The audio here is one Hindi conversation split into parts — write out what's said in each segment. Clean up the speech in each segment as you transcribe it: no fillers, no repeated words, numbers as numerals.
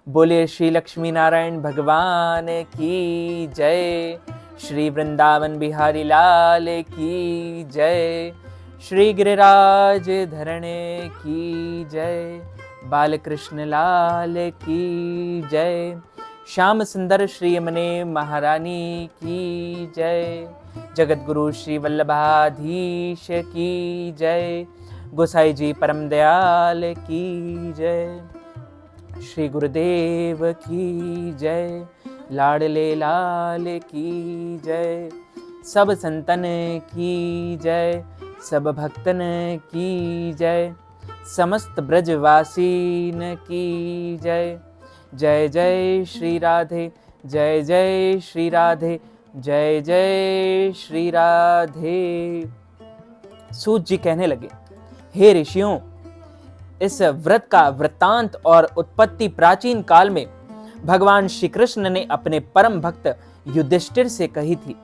बोले श्री लक्ष्मी नारायण भगवान की जय। श्री वृंदावन बिहारी लाल की जय। श्री गिरिराज धरणे की जय। बालकृष्ण लाल की जय। श्याम सुंदर श्री यमुने महारानी की जय। जगत गुरु श्री वल्लभाधीश की जय। गोसाई जी परम दयाल की जय। श्री गुरुदेव की जय। लाडले लाल की जय। सब संतन की जय। सब भक्तन की जय। समस्त ब्रजवासीन की जय। जय जय श्री राधे, जय जय श्री राधे, जय जय श्री राधे। सूत जी कहने लगे, हे ऋषियों, इस व्रत का वृत्तांत और उत्पत्ति प्राचीन काल में भगवान श्री कृष्ण ने अपने परम भक्त युधिष्ठिर से कही थी।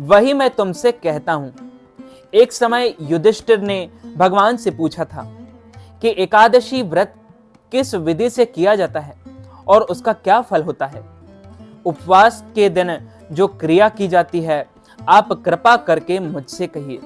वही मैं तुमसे कहता हूं। एक समय युधिष्ठिर ने भगवान से पूछा था कि एकादशी व्रत किस विधि से किया जाता है और उसका क्या फल होता है। उपवास के दिन जो क्रिया की जाती है, आप कृपा करके मुझसे कहिए।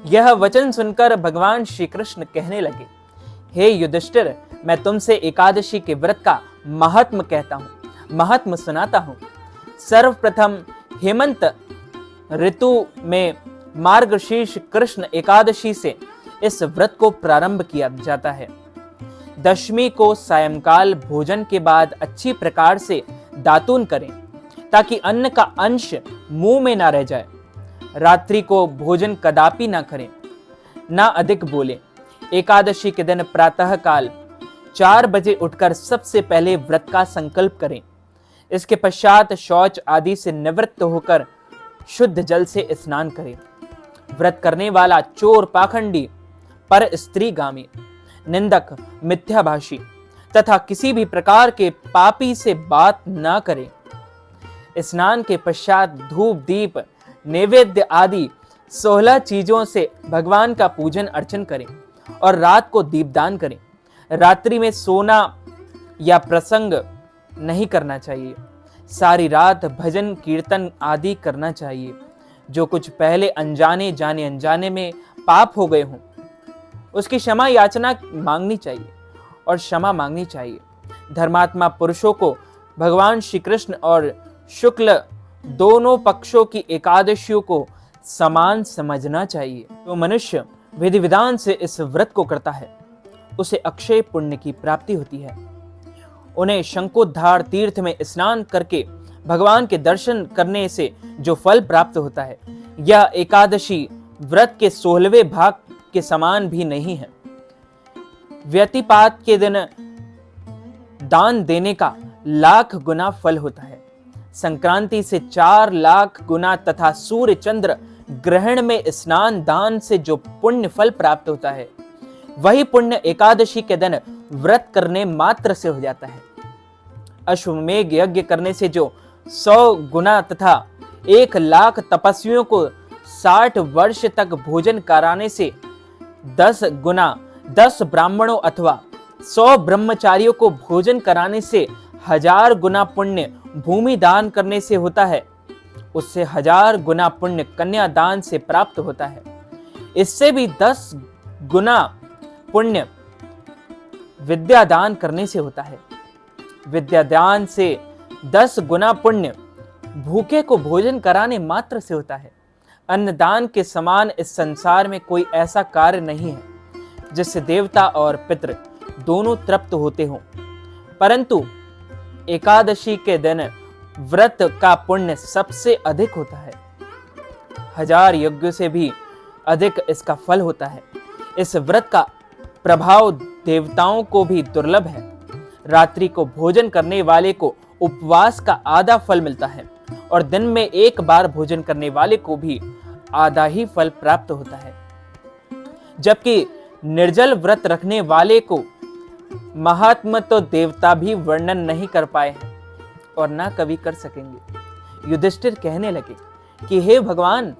यह वचन सुनकर भगवान श्री कृष्ण कहने लगे, हे युधिष्ठिर, मैं तुमसे एकादशी के व्रत का महात्म कहता हूं, महात्म सुनाता हूं। सर्वप्रथम हेमंत ऋतु में मार्गशीर्ष कृष्ण एकादशी से इस व्रत को प्रारंभ किया जाता है। दशमी को सायंकाल भोजन के बाद अच्छी प्रकार से दातून करें ताकि अन्न का अंश मुंह में ना रह जाए। रात्रि को भोजन कदापि ना करें, ना अधिक बोलें। एकादशी के दिन प्रातः काल 4 बजे उठकर सबसे पहले व्रत का संकल्प करें। इसके पश्चात शौच आदि से निवृत्त होकर शुद्ध जल से स्नान करें। व्रत करने वाला चोर, पाखंडी, पर स्त्रीगामी, निंदक, मिथ्याभाषी तथा किसी भी प्रकार के पापी से बात ना करे। स्नान के पश्चात धूप, दीप, नैवेद्य आदि 16 चीजों से भगवान का पूजन अर्चन करें और रात को दीपदान करें। रात्रि में सोना या प्रसंग नहीं करना चाहिए। सारी रात भजन कीर्तन आदि करना चाहिए। जो कुछ पहले अनजाने जाने अनजाने में पाप हो गए हों, उसकी क्षमा याचना मांगनी चाहिए और क्षमा मांगनी चाहिए। धर्मात्मा पुरुषों को भगवान श्री कृष्ण और शुक्ल दोनों पक्षों की एकादशियों को समान समझना चाहिए। जो मनुष्य विधि विधान से इस व्रत को करता है, उसे अक्षय पुण्य की प्राप्ति होती है। उन्हें शंखोद्धार तीर्थ में स्नान करके भगवान के दर्शन करने से जो फल प्राप्त होता है, यह एकादशी व्रत के 16वें भाग के समान भी नहीं है। व्यतिपात के दिन दान देने का लाख गुना फल होता है। संक्रांति से 4 लाख गुना तथा सूर्य चंद्र ग्रहण में स्नान दान से जो पुण्य फल प्राप्त होता है, वही पुण्य एकादशी के दिन व्रत करने मात्र से हो जाता है। अश्वमेघ यज्ञ करने से जो 100 गुना तथा 1 लाख तपस्वियों को 60 वर्ष तक भोजन कराने से 10 गुना, 10 ब्राह्मणों अथवा 100 ब्रह्मचारियों को भोजन कराने से 1000 गुना पुण्य भूमि दान करने से होता है, उससे 1000 गुना पुण्य कन्या दान से प्राप्त होता है। इससे भी 10 गुना पुण्य विद्या दान करने से होता है। विद्या दान से 10 गुना पुण्य भूखे को भोजन कराने मात्र से होता है। अन्नदान के समान इस संसार में कोई ऐसा कार्य नहीं है जिससे देवता और पितृ दोनों तृप्त होते हों। परंतु एकादशी के दिन व्रत का पुण्य सबसे अधिक होता है। 1000 यज्ञों से भी अधिक इसका फल होता है। इस व्रत का प्रभाव देवताओं को भी दुर्लभ है। रात्रि को भोजन करने वाले को उपवास का आधा फल मिलता है और दिन में 1 बार भोजन करने वाले को भी आधा ही फल प्राप्त होता है। जबकि निर्जल व्रत रखने वाले को महात्मा तो देवता भी वर्णन नहीं कर पाए हैं और ना कभी कर सकेंगे। युधिष्ठिर कहने लगे कि हे भगवान,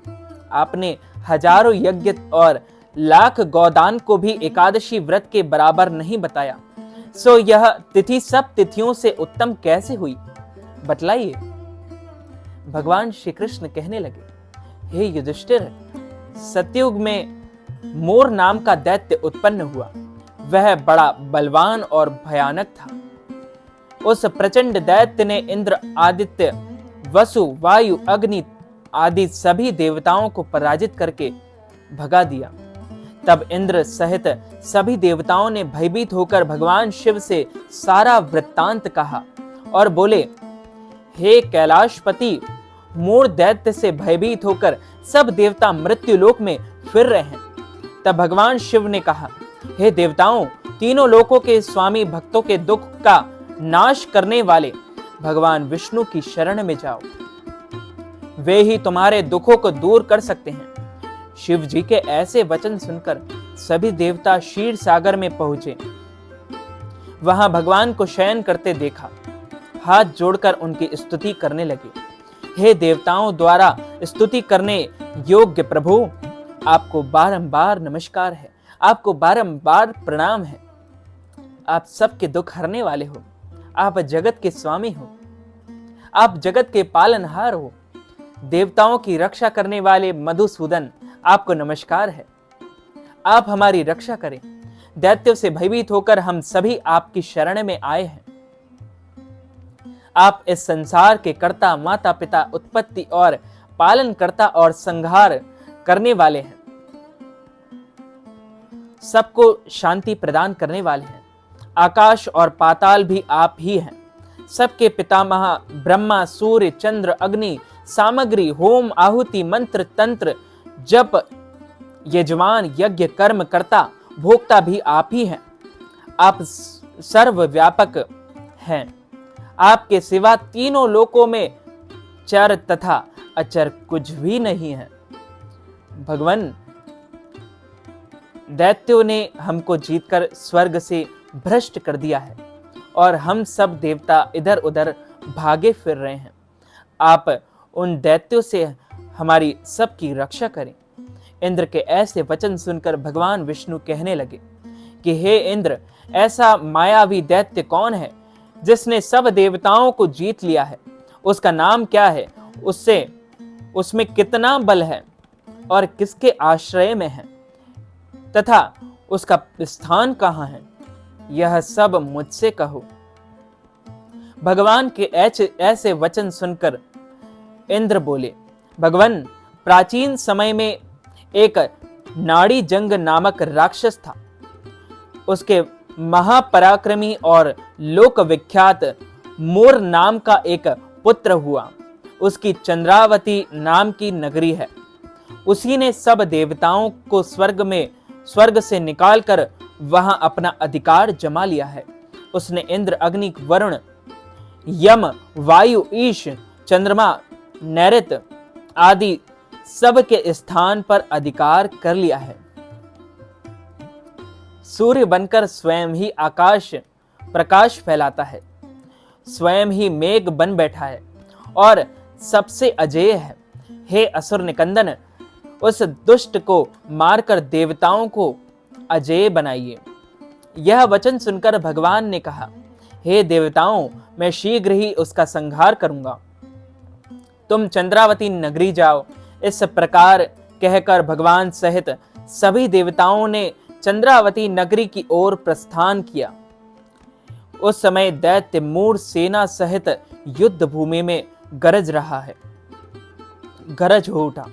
आपने हजारों यज्ञ और लाख गौदान को भी एकादशी व्रत के बराबर नहीं बताया। सो यह तिथि सब तिथियों से उत्तम कैसे हुई, बतलाइए। भगवान श्री कृष्ण कहने लगे, हे युधिष्ठिर, सतयुग में मोर नाम का दैत्य उत्पन्न हुआ। वह बड़ा बलवान और भयानक था। उस प्रचंड दैत्य ने इंद्र, आदित्य, वसु, वायु, अग्नि आदि सभी देवताओं को पराजित करके भगा दिया। तब इंद्र सहित सभी देवताओं ने भयभीत होकर भगवान शिव से सारा वृत्तांत कहा और बोले, हे कैलाशपति, मोर दैत्य से भयभीत होकर सब देवता मृत्युलोक में फिर रहे हैं। तब भगवान शिव ने कहा, हे देवताओं, तीनों लोकों के स्वामी, भक्तों के दुख का नाश करने वाले भगवान विष्णु की शरण में जाओ। वे ही तुम्हारे दुखों को दूर कर सकते हैं। शिव जी के ऐसे वचन सुनकर सभी देवता क्षीर सागर में पहुंचे। वहां भगवान को शयन करते देखा। हाथ जोड़कर उनकी स्तुति करने लगे। हे देवताओं द्वारा स्तुति करने योग्य प्रभु, आपको बारंबार नमस्कार है, आपको बारंबार प्रणाम है। आप सबके दुख हरने वाले हो, आप जगत के स्वामी हो, आप जगत के पालनहार हो। देवताओं की रक्षा करने वाले मधुसूदन, आपको नमस्कार है। आप हमारी रक्षा करें। दैत्यों से भयभीत होकर हम सभी आपकी शरण में आए हैं। आप इस संसार के कर्ता, माता पिता, उत्पत्ति और पालन करता और संहार करने वाले हैं। सबको शांति प्रदान करने वाले हैं। आकाश और पाताल भी आप ही हैं। सबके पितामह ब्रह्मा, सूर्य, चंद्र, अग्नि, सामग्री, होम, आहुति, मंत्र, तंत्र, जप, यजमान, यज्ञ, कर्म करता, भोक्ता भी आप ही हैं। आप सर्वव्यापक हैं। आपके सिवा तीनों लोकों में चर तथा अचर कुछ भी नहीं है। भगवान, दैत्यों ने हमको जीतकर स्वर्ग से भ्रष्ट कर दिया है और हम सब देवता इधर उधर भागे फिर रहे हैं। आप उन दैत्यों से हमारी सबकी रक्षा करें। इंद्र के ऐसे वचन सुनकर भगवान विष्णु कहने लगे कि हे इंद्र, ऐसा मायावी दैत्य कौन है जिसने सब देवताओं को जीत लिया है? उसका नाम क्या है? उसमें कितना बल है और किसके आश्रय में है तथा उसका स्थान कहाँ है? यह सब मुझसे कहो। भगवान के ऐसे वचन सुनकर इंद्र बोले, भगवान, प्राचीन समय में एक नाड़ी जंग नामक राक्षस था। उसके महापराक्रमी और लोक विख्यात मोर नाम का एक पुत्र हुआ। उसकी चंद्रावती नाम की नगरी है। उसी ने सब देवताओं को स्वर्ग से निकालकर वहां अपना अधिकार जमा लिया है। उसने इंद्र, अग्नि, वरुण, यम, वायु, ईश, चंद्रमा, नैऋत आदि सब के स्थान पर अधिकार कर लिया है। सूर्य बनकर स्वयं ही आकाश प्रकाश फैलाता है, स्वयं ही मेघ बन बैठा है और सबसे अजेय है। हे असुर निकंदन, उस दुष्ट को मारकर देवताओं को अजेय बनाइए। यह वचन सुनकर भगवान ने कहा, हे देवताओं, मैं शीघ्र ही उसका संहार करूंगा। तुम चंद्रावती नगरी जाओ। इस प्रकार कहकर भगवान सहित सभी देवताओं ने चंद्रावती नगरी की ओर प्रस्थान किया। उस समय दैत्य मूर सेना सहित युद्ध भूमि में गरज हो उठा।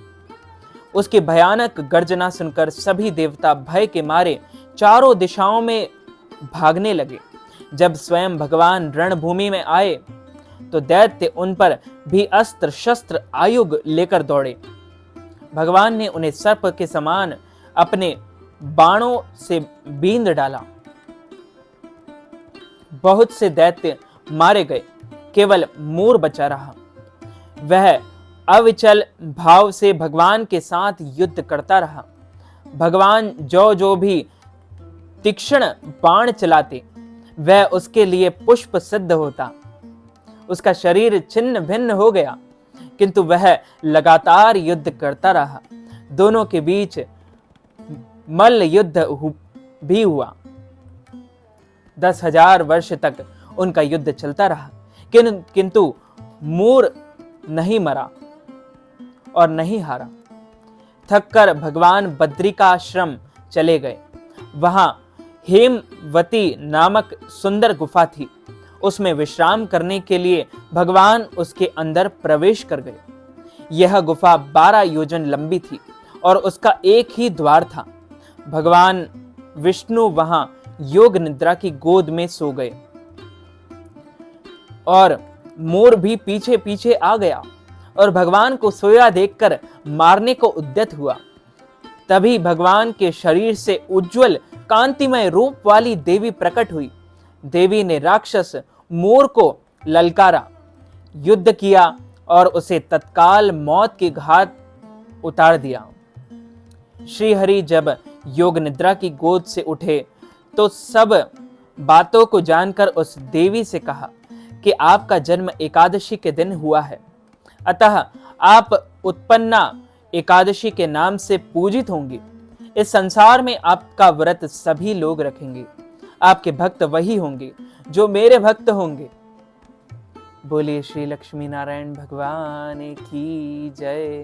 उसकी भयानक गर्जना सुनकर सभी देवता भय के मारे चारों दिशाओं में भागने लगे। जब स्वयं भगवान रणभूमि में आए तो दैत्य उन पर भी अस्त्र शस्त्र आयुध लेकर दौड़े। भगवान ने उन्हें सर्प के समान अपने बाणों से बींध डाला। बहुत से दैत्य मारे गए, केवल मूर बचा रहा। वह अविचल भाव से भगवान के साथ युद्ध करता रहा। भगवान जो भी तीक्ष्ण बाण चलाते, वह उसके लिए पुष्प सिद्ध होता। उसका शरीर छिन्न भिन्न हो गया, किंतु वह लगातार युद्ध करता रहा। दोनों के बीच मल्ल युद्ध भी हुआ। 10,000 वर्ष तक उनका युद्ध चलता रहा, किंतु मोर नहीं मरा और नहीं हारा। थककर भगवान बद्रिकाश्रम चले गए। वहां हेमवती नामक सुंदर गुफा थी। उसमें विश्राम करने के लिए भगवान उसके अंदर प्रवेश कर गए। यह गुफा 12 योजन लंबी थी और उसका एक ही द्वार था। भगवान विष्णु वहां योग निद्रा की गोद में सो गए और मोर भी पीछे पीछे आ गया और भगवान को सोया देखकर मारने को उद्यत हुआ। तभी भगवान के शरीर से उज्जवल कांतिमय रूप वाली देवी प्रकट हुई। देवी ने राक्षस मोर को ललकारा, युद्ध किया और उसे तत्काल मौत के घाट उतार दिया। श्री हरि जब योग निद्रा की गोद से उठे तो सब बातों को जानकर उस देवी से कहा कि आपका जन्म एकादशी के दिन हुआ है, अतः आप उत्पन्ना एकादशी के नाम से पूजित होंगी। इस संसार में आपका व्रत सभी लोग रखेंगे। आपके भक्त वही होंगे जो मेरे भक्त होंगे। बोलिए श्री लक्ष्मी नारायण भगवान की जय।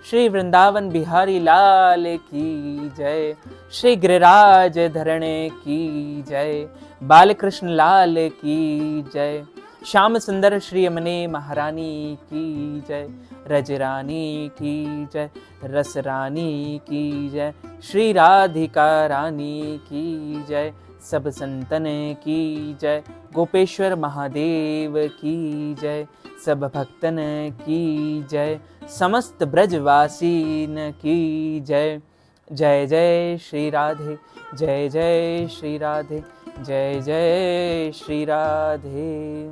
श्री वृंदावन बिहारी लाल की जय। श्री गिरिराज धरणे की जय। बालकृष्ण लाल की जय। श्याम सुंदर श्री यमुने महारानी की जय। रजरानी की जय। रस रानी की जय। श्री राधिका रानी की जय। सब संतन की जय। गोपेश्वर महादेव की जय। सब भक्तन की जय। समस्त ब्रजवासीन की जय। जय जय श्री राधे। जय जय श्री राधे। जय जय श्री राधे।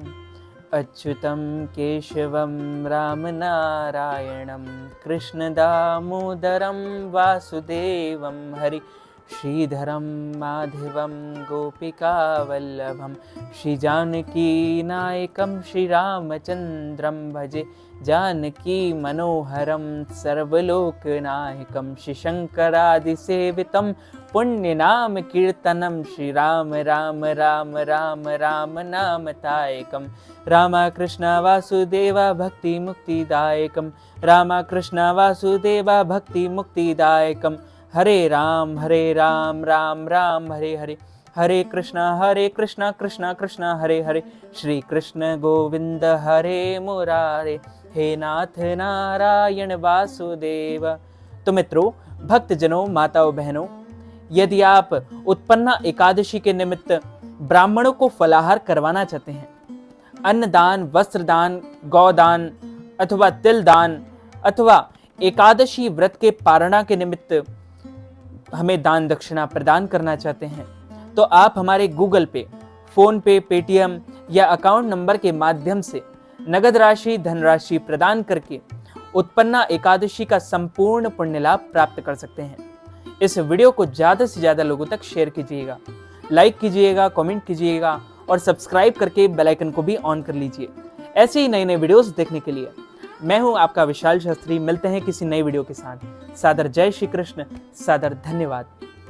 अच्युतं केशवं राम नारायणं कृष्ण दामोदरं वासुदेवं हरि श्रीधरं माधवं गोपिकावल्लभं श्रीजानकीनायकं श्रीरामचन्द्रं भजे। जानकी मनोहरं सर्वलोकनायकं श्रीशङ्करादिसेवितं पुण्यनाम कीर्तनं श्रीराम राम राम राम राम नामतायकं। रामकृष्ण वासुदेव भक्ति मुक्तिदायकं। रामकृष्ण वासुदेव भक्ति मुक्तिदायकं। हरे राम राम राम हरे हरे। हरे कृष्ण कृष्ण कृष्ण हरे हरे। श्री कृष्ण गोविंद हरे मुरारे। हे नाथ नारायण वासुदेव। तो मित्रों, भक्तजनों, माताओं, बहनों, यदि आप उत्पन्ना एकादशी के निमित्त ब्राह्मणों को फलाहार करवाना चाहते हैं, अन्नदान, वस्त्रदान, गौदान अथवा तिलदान अथवा एकादशी व्रत के पारणा के निमित्त हमें दान दक्षिणा प्रदान करना चाहते हैं, तो आप हमारे गूगल पे, फोन पे, पेटीएम या अकाउंट नंबर के माध्यम से नगद राशि, धनराशि प्रदान करके उत्पन्ना एकादशी का संपूर्ण पुण्य लाभ प्राप्त कर सकते हैं। इस वीडियो को ज्यादा से ज्यादा लोगों तक शेयर कीजिएगा, लाइक कीजिएगा, कमेंट कीजिएगा और सब्सक्राइब करके बेल आइकन को भी ऑन कर लीजिए। ऐसे ही नए नए वीडियोस देखने के लिए मैं हूं आपका विशाल शास्त्री। मिलते हैं किसी नई वीडियो के साथ। सादर जय श्री कृष्ण, सादर धन्यवाद।